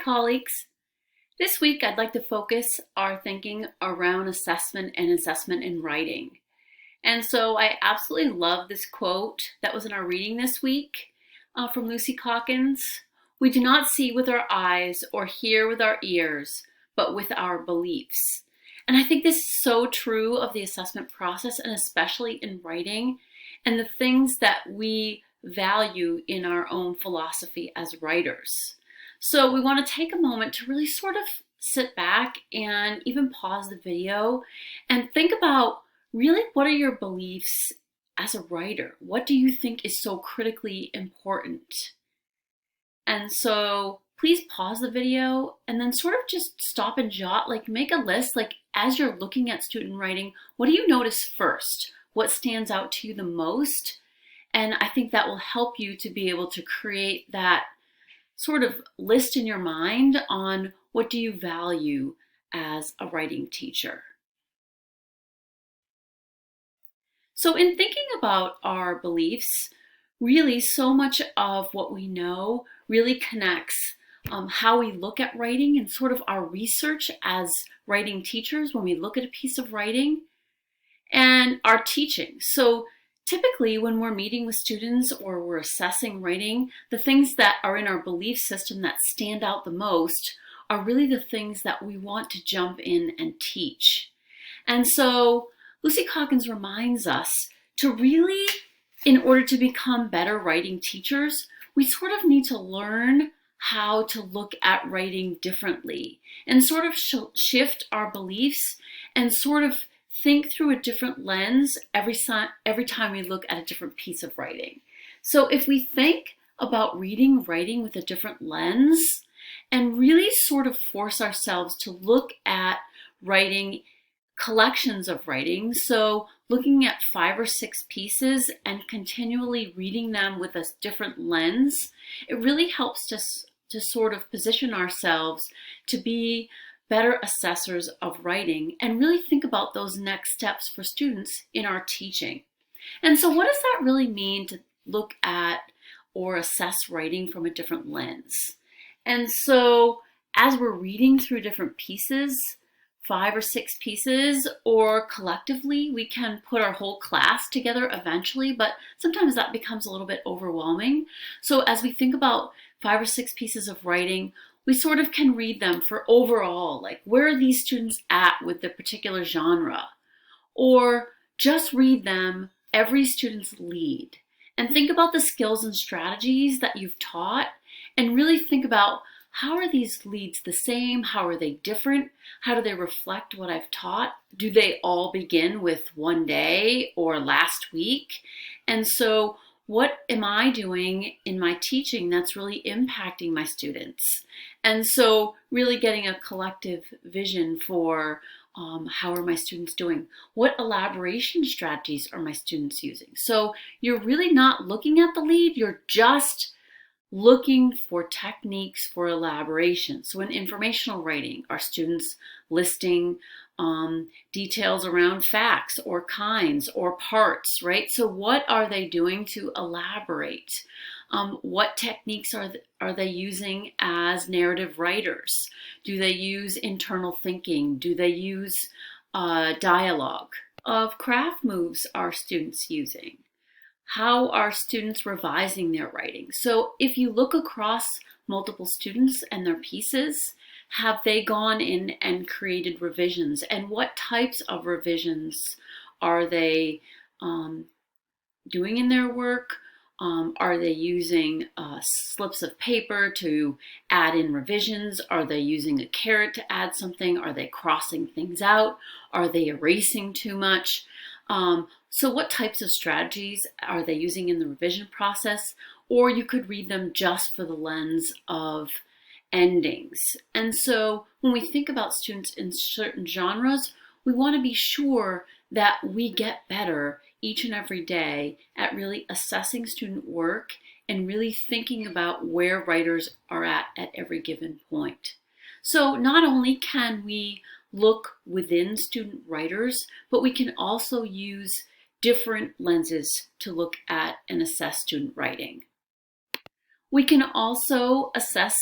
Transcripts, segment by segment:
colleagues. This week I'd like to focus our thinking around assessment and assessment in writing. And so I absolutely love this quote that was in our reading this week from Lucy Calkins. We do not see with our eyes or hear with our ears, but with our beliefs. And I think this is so true of the assessment process, and especially in writing and the things that we value in our own philosophy as writers. So we want to take a moment to really sort of sit back and even pause the video and think about really what are your beliefs as a writer? What do you think is so critically important? And so please pause the video and then sort of just stop and jot, make a list, as you're looking at student writing, what do you notice first? What stands out to you the most? And I think that will help you to be able to create that sort of list in your mind on what do you value as a writing teacher. So in thinking about our beliefs, really so much of what we know really connects how we look at writing and sort of our research as writing teachers when we look at a piece of writing and our teaching. So typically when we're meeting with students or we're assessing writing, the things that are in our belief system that stand out the most are really the things that we want to jump in and teach. And so Lucy Calkins reminds us to really, in order to become better writing teachers, we sort of need to learn how to look at writing differently and sort of shift our beliefs and sort of think through a different lens every time we look at a different piece of writing. So if we think about reading writing with a different lens and really sort of force ourselves to look at writing, collections of writing, so looking at 5 or 6 pieces and continually reading them with a different lens, it really helps us to sort of position ourselves to be better assessors of writing and really think about those next steps for students in our teaching. And so what does that really mean to look at or assess writing from a different lens? And so as we're reading through different pieces, 5 or 6 pieces, or collectively, we can put our whole class together eventually, but sometimes that becomes a little bit overwhelming. So as we think about 5 or 6 pieces of writing, we sort of can read them for overall, where are these students at with the particular genre? Or just read them every student's lead and think about the skills and strategies that you've taught and really think about how are these leads the same? How are they different? How do they reflect what I've taught? Do they all begin with one day or last week? And so what am I doing in my teaching that's really impacting my students? And so really getting a collective vision for how are my students doing? What elaboration strategies are my students using? So you're really not looking at the lead, you're just looking for techniques for elaboration. So in informational writing, are students listing details around facts or kinds or parts, right? So what are they doing to elaborate? What techniques are they using as narrative writers? Do they use internal thinking? Do they use dialogue? Of craft moves are students using? How are students revising their writing? So if you look across multiple students and their pieces, have they gone in and created revisions? And what types of revisions are they doing in their work? Are they using slips of paper to add in revisions? Are they using a caret to add something? Are they crossing things out? Are they erasing too much? So what types of strategies are they using in the revision process? Or you could read them just for the lens of endings. And so when we think about students in certain genres, we want to be sure that we get better each and every day at really assessing student work and really thinking about where writers are at every given point. So not only can we look within student writers, but we can also use different lenses to look at and assess student writing. We can also assess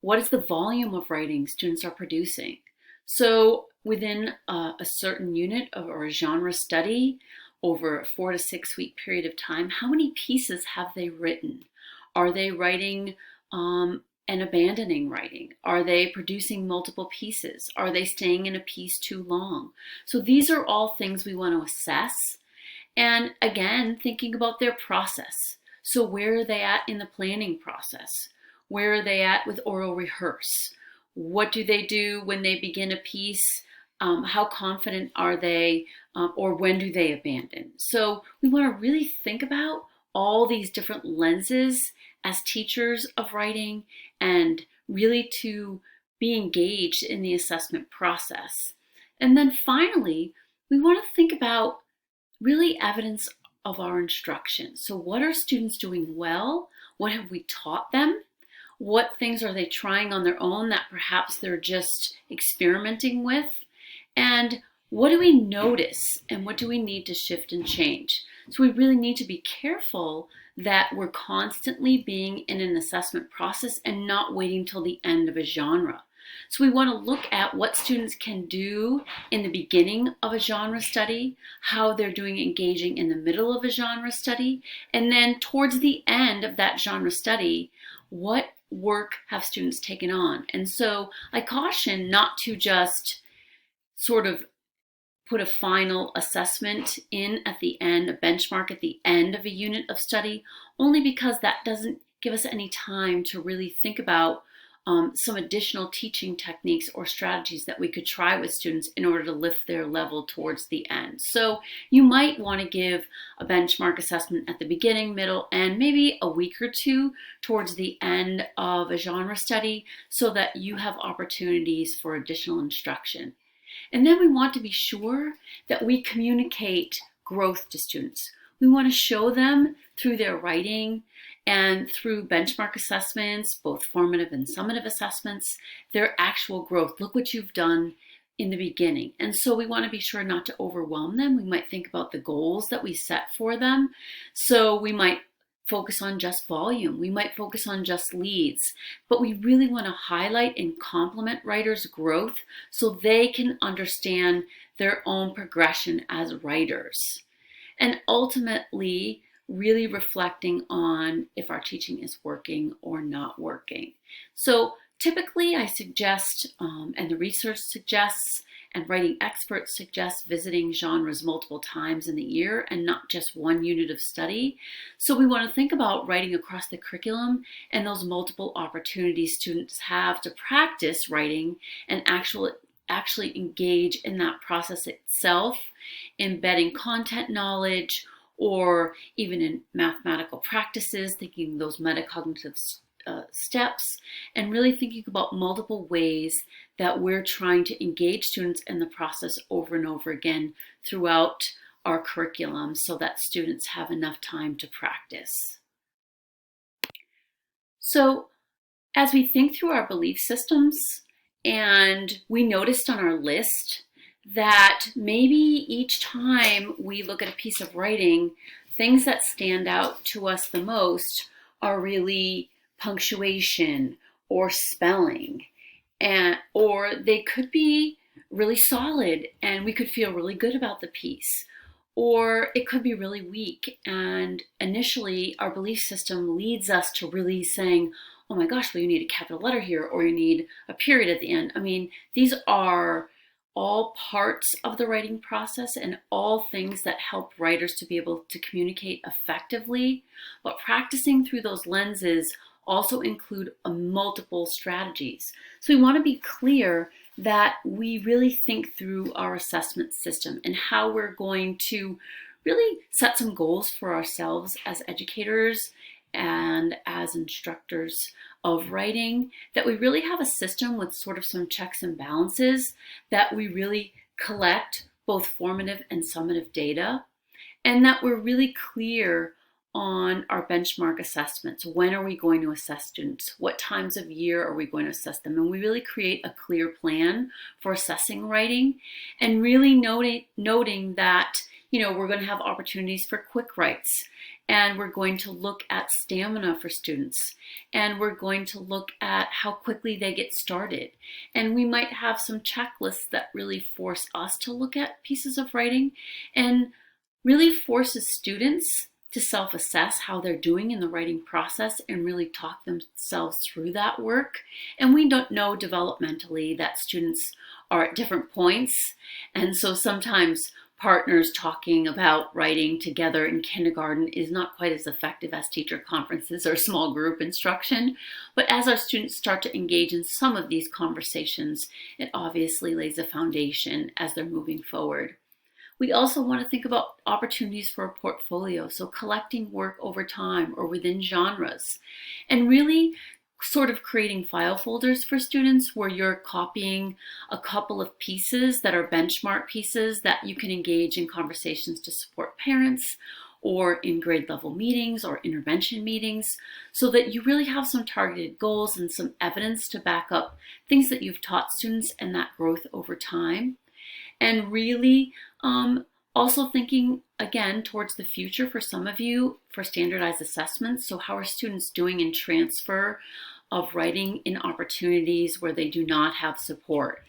What is the volume of writing students are producing? So within a certain unit or a genre study over a 4 to 6 week period of time, how many pieces have they written? Are they writing and abandoning writing? Are they producing multiple pieces? Are they staying in a piece too long? So these are all things we want to assess. And again, thinking about their process. So where are they at in the planning process? Where are they at with oral rehearse? What do they do when they begin a piece? How confident are they? Or when do they abandon? So we want to really think about all these different lenses as teachers of writing and really to be engaged in the assessment process. And then finally, we want to think about really evidence of our instruction. So what are students doing well? What have we taught them? What things are they trying on their own that perhaps they're just experimenting with? And what do we notice and what do we need to shift and change? So we really need to be careful that we're constantly being in an assessment process and not waiting till the end of a genre. So we want to look at what students can do in the beginning of a genre study, how they're doing engaging in the middle of a genre study, and then towards the end of that genre study, what work have students taken on? And so I caution not to just sort of put a final assessment in at the end, a benchmark at the end of a unit of study, only because that doesn't give us any time to really think about some additional teaching techniques or strategies that we could try with students in order to lift their level towards the end. So you might want to give a benchmark assessment at the beginning, middle, and maybe a week or two towards the end of a genre study so that you have opportunities for additional instruction. And then we want to be sure that we communicate growth to students. We want to show them through their writing and through benchmark assessments, both formative and summative assessments, their actual growth. Look what you've done in the beginning. And so we want to be sure not to overwhelm them. We might think about the goals that we set for them. So we might focus on just volume. We might focus on just leads, but we really want to highlight and complement writers' growth so they can understand their own progression as writers. And ultimately, really reflecting on if our teaching is working or not working. So typically I suggest, and the research suggests, and writing experts suggest visiting genres multiple times in the year and not just one unit of study. So we want to think about writing across the curriculum and those multiple opportunities students have to practice writing and actually engage in that process itself, embedding content knowledge, or even in mathematical practices, thinking those metacognitive steps, and really thinking about multiple ways that we're trying to engage students in the process over and over again throughout our curriculum so that students have enough time to practice. So as we think through our belief systems, and we noticed on our list that maybe each time we look at a piece of writing, things that stand out to us the most are really punctuation or spelling, or they could be really solid and we could feel really good about the piece, or it could be really weak and initially our belief system leads us to really saying, oh my gosh, well, you need a capital letter here or you need a period at the end. I mean, these are all parts of the writing process and all things that help writers to be able to communicate effectively. But practicing through those lenses also include multiple strategies. So we want to be clear that we really think through our assessment system and how we're going to really set some goals for ourselves as educators and as instructors of writing, that we really have a system with sort of some checks and balances, that we really collect both formative and summative data, and that we're really clear on our benchmark assessments. When are we going to assess students? What times of year are we going to assess them? And we really create a clear plan for assessing writing and really noting that we're going to have opportunities for quick writes and we're going to look at stamina for students, and we're going to look at how quickly they get started. And we might have some checklists that really force us to look at pieces of writing and really forces students to self-assess how they're doing in the writing process and really talk themselves through that work. And we don't know developmentally that students are at different points. And so sometimes partners talking about writing together in kindergarten is not quite as effective as teacher conferences or small group instruction. But as our students start to engage in some of these conversations, it obviously lays a foundation as they're moving forward. We also want to think about opportunities for a portfolio, so collecting work over time or within genres, and really sort of creating file folders for students where you're copying a couple of pieces that are benchmark pieces that you can engage in conversations to support parents or in grade level meetings or intervention meetings, so that you really have some targeted goals and some evidence to back up things that you've taught students and that growth over time. And really also thinking again towards the future for some of you for standardized assessments. So how are students doing in transfer of writing in opportunities where they do not have support?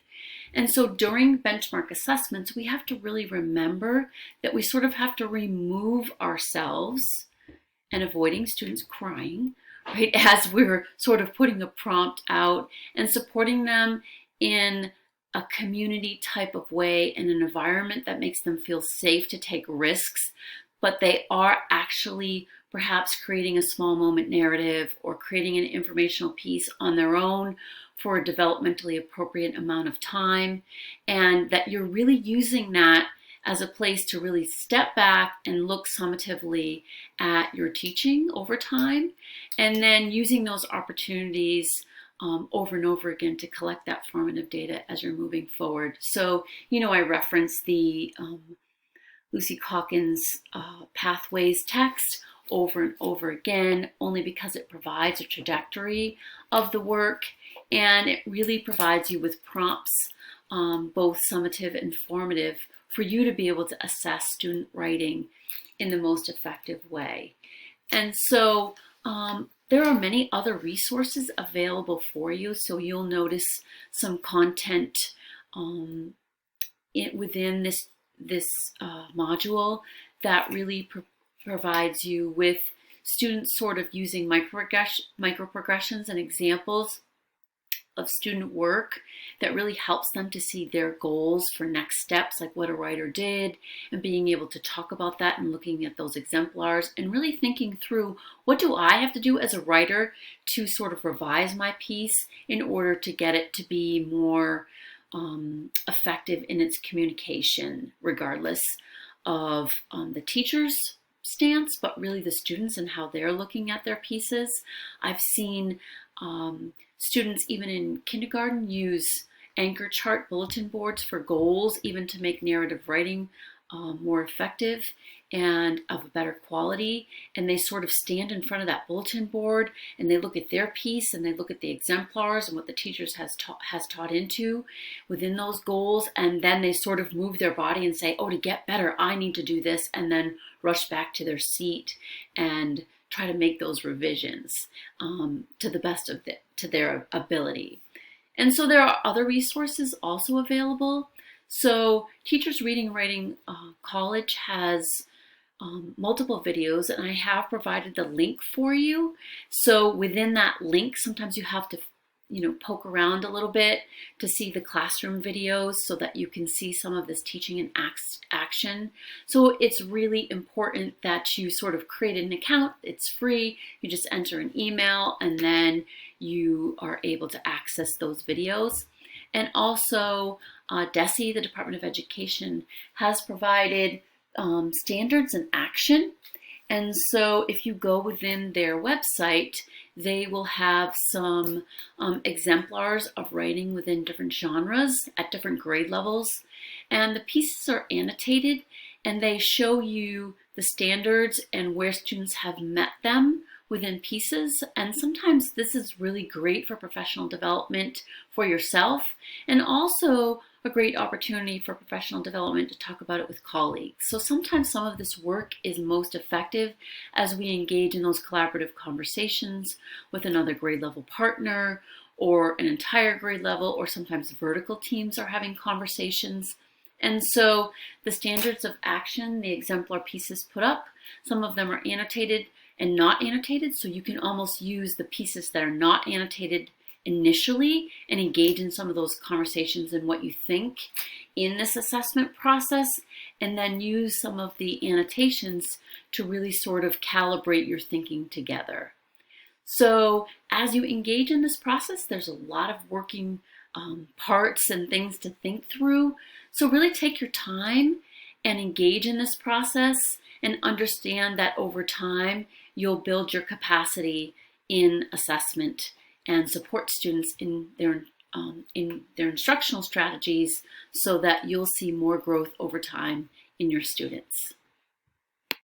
And so during benchmark assessments, we have to really remember that we sort of have to remove ourselves and avoiding students crying, right, as we're sort of putting a prompt out and supporting them in a community type of way, in an environment that makes them feel safe to take risks, but they are actually perhaps creating a small moment narrative or creating an informational piece on their own for a developmentally appropriate amount of time, and that you're really using that as a place to really step back and look summatively at your teaching over time, and then using those opportunities over and over again to collect that formative data as you're moving forward. So, I referenced the Lucy Calkins Pathways text over and over again, only because it provides a trajectory of the work, and it really provides you with prompts, both summative and formative, for you to be able to assess student writing in the most effective way. And so, there are many other resources available for you. So you'll notice some content within this module that really provides you with students sort of using microprogressions and examples of student work that really helps them to see their goals for next steps, like what a writer did, and being able to talk about that and looking at those exemplars and really thinking through, what do I have to do as a writer to sort of revise my piece in order to get it to be more effective in its communication, regardless of the teacher's stance, but really the students and how they're looking at their pieces. I've seen students even in kindergarten use anchor chart bulletin boards for goals, even to make narrative writing more effective and of a better quality. And they sort of stand in front of that bulletin board and they look at their piece and they look at the exemplars and what the teachers has taught into within those goals. And then they sort of move their body and say, oh, to get better, I need to do this, and then rush back to their seat and try to make those revisions to the best of to their ability. And so there are other resources also available. So Teachers Reading and Writing College has multiple videos, and I have provided the link for you. So within that link, sometimes you have to poke around a little bit to see the classroom videos so that you can see some of this teaching in action. So it's really important that you sort of create an account. It's free. You just enter an email and then you are able to access those videos. And also DESE, the Department of Education, has provided standards in action. And so if you go within their website, they will have some exemplars of writing within different genres at different grade levels. And the pieces are annotated and they show you the standards and where students have met them within pieces. And sometimes this is really great for professional development for yourself and also a great opportunity for professional development to talk about it with colleagues. So sometimes some of this work is most effective as we engage in those collaborative conversations with another grade level partner or an entire grade level, or sometimes vertical teams are having conversations. And so the standards of action, the exemplar pieces put up, some of them are annotated and not annotated, so you can almost use the pieces that are not annotated initially and engage in some of those conversations and what you think in this assessment process, and then use some of the annotations to really sort of calibrate your thinking together. So as you engage in this process, there's a lot of working parts and things to think through. So really take your time and engage in this process and understand that over time, you'll build your capacity in assessment and support students in their instructional strategies so that you'll see more growth over time in your students.